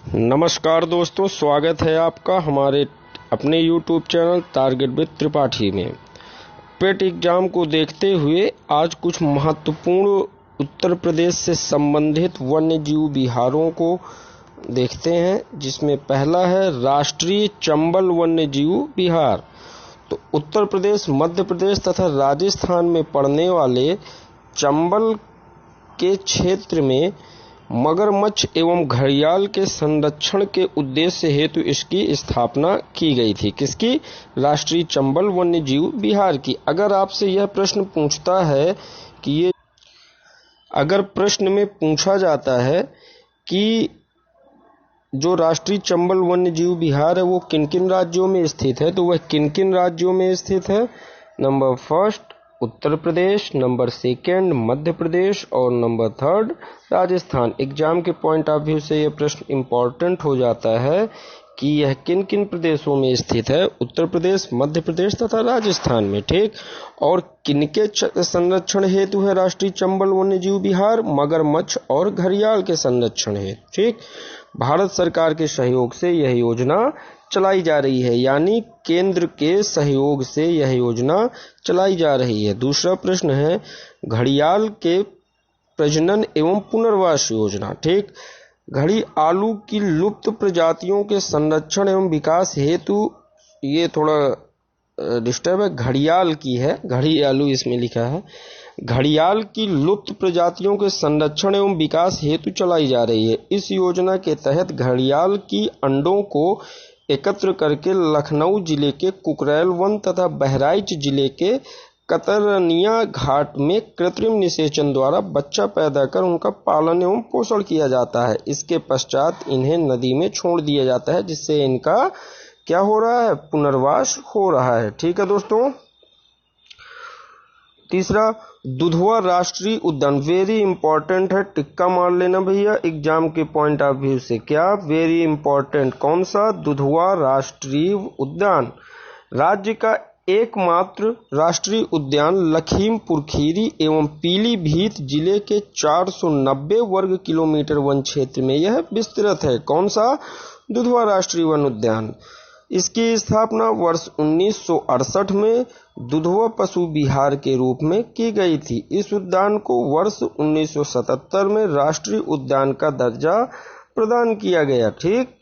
नमस्कार दोस्तों, स्वागत है आपका हमारे अपने YouTube channel target with Tripathi में। पेट एग्जाम को देखते हुए आज कुछ महत्वपूर्ण उत्तर प्रदेश से संबंधित वन्यजीव विहारों को देखते हैं, जिसमें पहला है राष्ट्रीय चंबल वन्यजीव विहार। तो उत्तर प्रदेश, मध्य प्रदेश तथा राजस्थान में पड़ने वाले चंबल के क्षेत्र में मगरमच्छ एवं घड़ियाल के संरक्षण के उद्देश्य हेतु इसकी स्थापना की गई थी। किसकी? राष्ट्रीय चंबल वन्यजीव विहार की। अगर आपसे यह प्रश्न पूछता है कि अगर प्रश्न में पूछा जाता है कि जो राष्ट्रीय चंबल वन्यजीव विहार है वो किन किन राज्यों में स्थित है, तो वह किन किन राज्यों में स्थित है? Number first Uttar Pradesh, number second Madhya Pradesh और नंबर थर्ड राजस्थान। एग्जाम के पॉइंट ऑफ व्यू से यह प्रश्न इंपॉर्टेंट हो जाता है कि यह किन किन प्रदेशों में स्थित है, उत्तर प्रदेश, मध्य प्रदेश तथा राजस्थान में। ठीक, और किनके संरक्षण हेतु है राष्ट्रीय चंबल वन्यजीव विहार? मगरमच्छ और घड़ियाल के संरक्षण हेतु। ठीक, भारत सरकार के सहयोग से यह योजना चलाई जा रही है, यानी केंद्र के सहयोग से यह योजना चलाई जा रही है। दूसरा प्रश्न है घड़ियाल के प्रजनन एवं पुनर्वास योजना। ठीक, घड़ियालू की लुप्त प्रजातियों के संरक्षण एवं विकास हेतु, ये थोड़ा डिस्टर्ब है, घड़ियाल की है, घड़ियालू इसमें लिखा है। घड़ियाल की लुप्त प्रजातियों के संरक्षण एवं विकास हेतु चलाई जा रही है। इस योजना के तहत घड़ियाल की अंडों को एकत्र करके लखनऊ जिले के कुकरेल वन तथा बहराइच जिले के कतरनिया घाट में कृत्रिम निषेचन द्वारा बच्चा पैदा कर उनका पालन एवं पोषण किया जाता है। इसके पश्चात इन्हें नदी में छोड़ दिया जाता है, जिससे इनका क्या हो रहा है? पुनर्वास हो रहा है। ठीक है दोस्तों। तीसरा दुधवा राष्ट्रीय उद्यान, वेरी इंपॉर्टेंट है, टिक्का मार लेना भैया एग्जाम के पॉइंट ऑफ व्यू से। क्या? Very important. कौन सा? दुधवा राष्ट्रीय उद्यान। राज्य का एकमात्र राष्ट्रीय उद्यान लखीमपुर खीरी एवं पीलीभीत जिले के 490 वर्ग किलोमीटर वन क्षेत्र में यह विस्तृत है। कौन सा? दुधवा राष्ट्रीय वन उद्यान। इसकी स्थापना वर्ष 1968 में दुधवा पशु विहार के रूप में की गई थी। इस उद्यान को वर्ष 1977 में राष्ट्रीय उद्यान का दर्जा प्रदान किया गया। ठीक,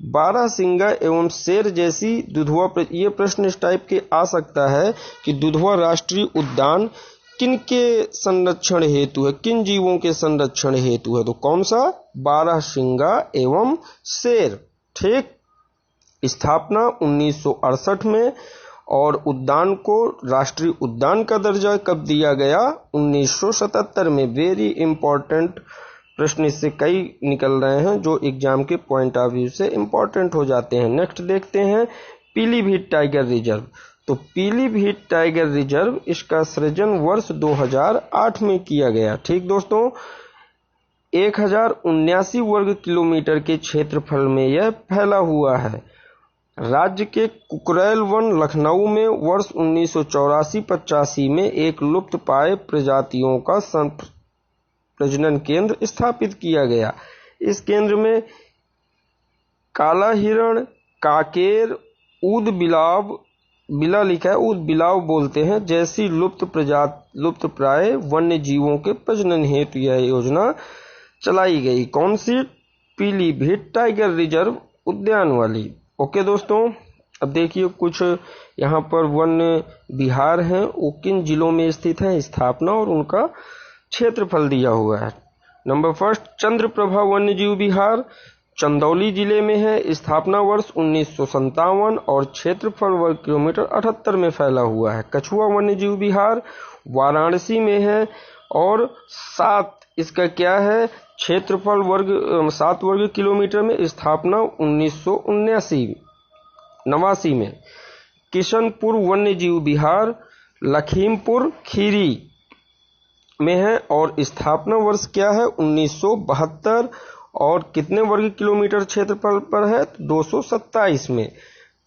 बारहसिंगा एवं शेर जैसी दुधवा, ये प्रश्न इस टाइप के आ सकता है कि दुधवा राष्ट्रीय उद्यान किनके संरक्षण हेतु है, किन जीवों के संरक्षण हेतु है? तो कौन सा? बारहसिंगा एवं शेर। ठीक, स्थापना 1968 में और उद्यान को राष्ट्रीय उद्यान का दर्जा कब दिया गया? 1977 में। वेरी इंपॉर्टेंट प्रश्न इससे कई निकल रहे हैं जो एग्जाम के पॉइंट ऑफ व्यू से इंपॉर्टेंट हो जाते हैं। नेक्स्ट देखते हैं पीलीभीत टाइगर रिजर्व। तो पीलीभीत टाइगर रिजर्व, इसका सृजन वर्ष 2008 में किया गया। ठीक दोस्तों, 1079 वर्ग किलोमीटर के क्षेत्रफल में यह फैला हुआ है। राज्य के कुकरेल वन लखनऊ में वर्ष 1984-85 में एक लुप्त पाए प्रजातियों का प्रजनन केंद्र स्थापित किया गया। इस केंद्र में काला हिरण, काकेर, ऊद बिलाव, बिला लिखा है, ऊद बिलाव बोलते हैं, जैसी लुप्त प्राय वन्य जीवों के प्रजनन हेतु यह योजना चलाई गई। कौन सी? पीलीभीत टाइगर रिजर्व उद्यान वाली। ओके दोस्तों, अब देखिए कुछ यहाँ पर वन्य विहार हैं, वो किन जिलों में स्थित हैं, स्थापना और उनका क्षेत्रफल दिया हुआ है। नंबर फर्स्ट चंद्रप्रभा वन्यजीव विहार चंदौली जिले में है। स्थापना वर्ष 1957 और क्षेत्रफल वर्ग किलोमीटर 78 में फैला हुआ है। कछुआ वन्यजीव विहार वाराणसी में है और 7 इसका क्या है? क्षेत्रफल वर्ग 7 वर्ग किलोमीटर में। स्थापना 1989 में। किशनपुर वन्यजीव विहार लखीमपुर खीरी में है और स्थापना वर्ष क्या है? 1972 और कितने वर्ग किलोमीटर क्षेत्रफल पर है? 227 में।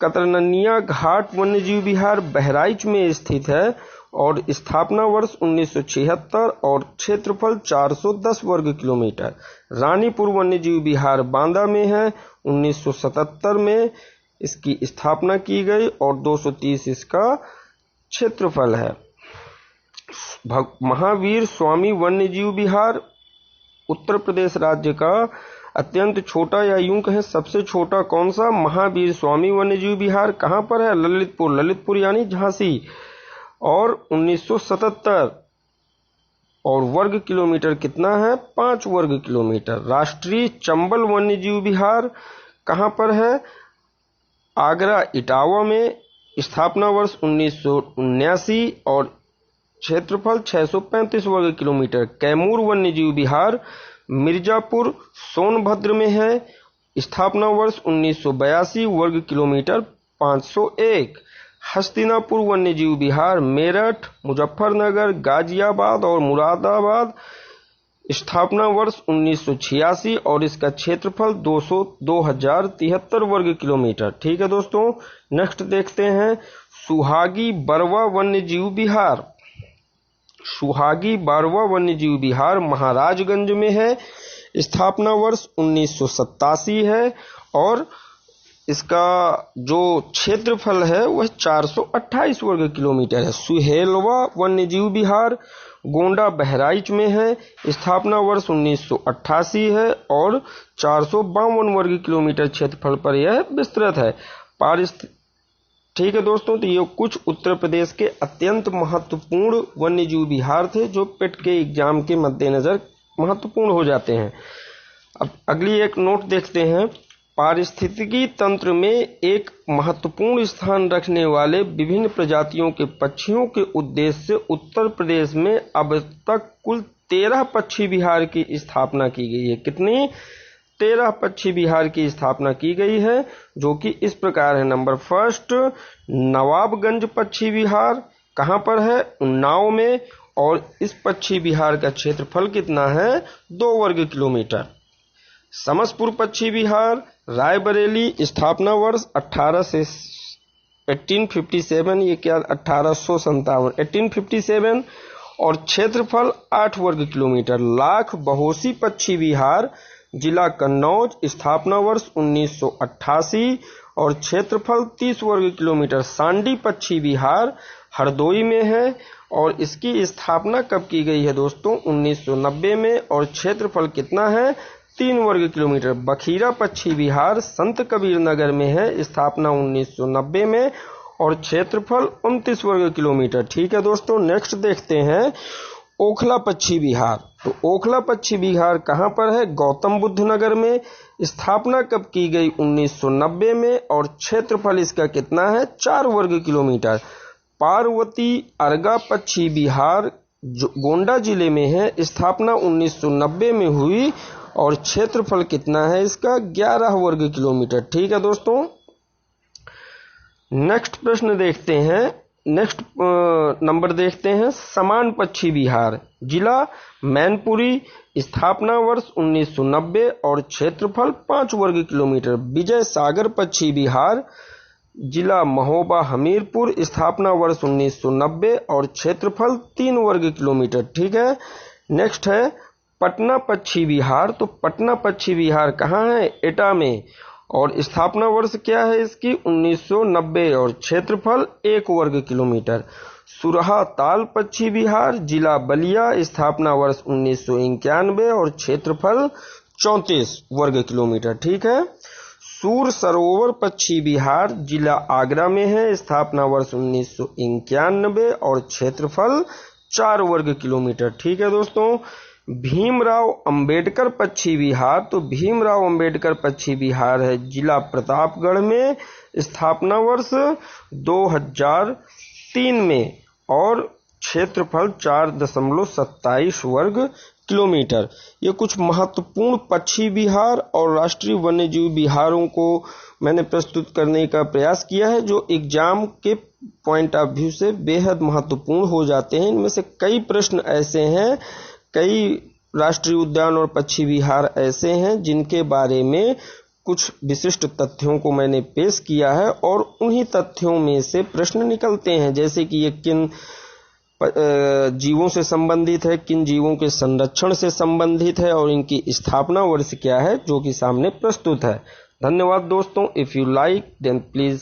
कतरनिया घाट वन्यजीव विहार बहराइच में स्थित है और स्थापना वर्ष 1976 और क्षेत्रफल 410 वर्ग किलोमीटर। रानीपुर वन्यजीव विहार बांदा में है, 1977 में इसकी स्थापना की गई और 230 इसका क्षेत्रफल है। महावीर स्वामी वन्यजीव विहार उत्तर प्रदेश राज्य का अत्यंत छोटा, या यूं कहें सबसे छोटा कौन सा, महावीर स्वामी वन्यजीव विहार कहां पर है, ललितपुर यानी झांसी, और 1977 और वर्ग किलोमीटर कितना है, 5 वर्ग किलोमीटर। राष्ट्रीय चंबल वन्यजीव विहार कहां पर है, आगरा इटावा में, स्थापना वर्ष 1979 और क्षेत्रफल 635 वर्ग किलोमीटर। कैमूर वन्यजीव विहार मिर्जापुर सोनभद्र में है, स्थापना वर्ष 1982, वर्ग किलोमीटर 501। हस्तिनापुर वन्यजीव विहार मेरठ, मुजफ्फरनगर, गाजियाबाद और मुरादाबाद, स्थापना वर्ष 1986 और इसका क्षेत्रफल 2073 वर्ग किलोमीटर। ठीक है दोस्तों, नेक्स्ट देखते हैं सुहागी बरवा वन्यजीव विहार। सुहागी बरवा वन्यजीव विहार महाराजगंज में है, स्थापना वर्ष 1987 है और इसका जो क्षेत्रफल है वह 428 वर्ग किलोमीटर है। सुहेलवा वन्यजीव विहार गोंडा बहराइच में है, स्थापना वर्ष 1988 है और 452 वर्ग किलोमीटर क्षेत्रफल पर यह विस्तृत है। ठीक है दोस्तों, तो ये कुछ उत्तर प्रदेश के अत्यंत महत्वपूर्ण वन्यजीव विहार थे जो पेट के एग्जाम के मद्देनजर महत्वपूर्ण हो जाते हैं। अब अगली एक नोट देखते हैं। पारिस्थितिकी तंत्र में एक महत्वपूर्ण स्थान रखने वाले विभिन्न प्रजातियों के पक्षियों के उद्देश्य से उत्तर प्रदेश में अब तक कुल 13 पक्षी विहार की स्थापना की गई है। कितनी? 13 पक्षी विहार की स्थापना की गई है, जो कि इस प्रकार है। नंबर फर्स्ट, नवाबगंज पक्षी विहार कहां पर है? उन्नाव में, और इस पक्षी विहार का क्षेत्रफल कितना है? 2 वर्ग किलोमीटर। समसपुर पक्षी विहार रायबरेली, स्थापना वर्ष 1857, ये क्या 1857, 1857 और क्षेत्रफल 8 वर्ग किलोमीटर। लाख बहोसी पक्षी विहार जिला कन्नौज, स्थापना वर्ष 1988 और क्षेत्रफल 30 वर्ग किलोमीटर। सांडी पक्षी विहार हरदोई में है और इसकी स्थापना कब की गई है दोस्तों? 1990 में और क्षेत्रफल कितना है? 3 वर्ग किलोमीटर। बखीरा पक्षी विहार संत कबीर नगर में है, स्थापना 1990 में और क्षेत्रफल 29 वर्ग किलोमीटर। ठीक है दोस्तों, नेक्स्ट देखते हैं ओखला पक्षी विहार। तो ओखला पक्षी विहार कहां पर है? गौतम बुद्ध नगर में, स्थापना कब की गई? 1990 में और क्षेत्रफल इसका कितना है? 4 वर्ग किलोमीटर। पार्वती अर्गा पक्षी विहार गोंडा जिले में है, स्थापना 1990 में हुई और क्षेत्रफल कितना है इसका? 11 वर्ग किलोमीटर। ठीक है दोस्तों, नेक्स्ट प्रश्न देखते हैं। नेक्स्ट नंबर देखते हैं समान पक्षी विहार, जिला मैनपुरी, स्थापना वर्ष 1990 और क्षेत्रफल 5 वर्ग किलोमीटर। विजय सागर पक्षी विहार जिला महोबा हमीरपुर, स्थापना वर्ष 1990 और क्षेत्रफल 3 वर्ग किलोमीटर। ठीक है, नेक्स्ट है पटना पक्षी विहार। तो पटना पक्षी विहार कहाँ है? एटा में, और स्थापना वर्ष क्या है इसकी? 1990 और क्षेत्रफल 1 वर्ग किलोमीटर। सुरहा ताल पक्षी विहार जिला बलिया, स्थापना वर्ष 1991 और क्षेत्रफल 34 वर्ग किलोमीटर। ठीक है, सूर सरोवर पक्षी विहार जिला आगरा में है, स्थापना वर्ष 1991 और क्षेत्रफल 4 वर्ग किलोमीटर। ठीक है दोस्तों, भीमराव अंबेडकर पक्षी विहार। तो भीमराव अंबेडकर पक्षी विहार है जिला प्रतापगढ़ में, स्थापना वर्ष 2003 में और क्षेत्रफल 4.27 वर्ग किलोमीटर। ये कुछ महत्वपूर्ण पक्षी विहार और राष्ट्रीय वन्यजीव विहारों को मैंने प्रस्तुत करने का प्रयास किया है, जो एग्जाम के पॉइंट ऑफ व्यू से बेहद महत्वपूर्ण हो जाते हैं। इनमें से कई प्रश्न ऐसे हैं, कई राष्ट्रीय उद्यान और पक्षी विहार ऐसे हैं जिनके बारे में कुछ विशिष्ट तथ्यों को मैंने पेश किया है और उन्हीं तथ्यों में से प्रश्न निकलते हैं, जैसे कि ये किन जीवों से संबंधित है, किन जीवों के संरक्षण से संबंधित है और इनकी स्थापना वर्ष क्या है, जो कि सामने प्रस्तुत है। धन्यवाद दोस्तों। If you like then please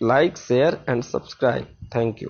like, share and subscribe. Thank you.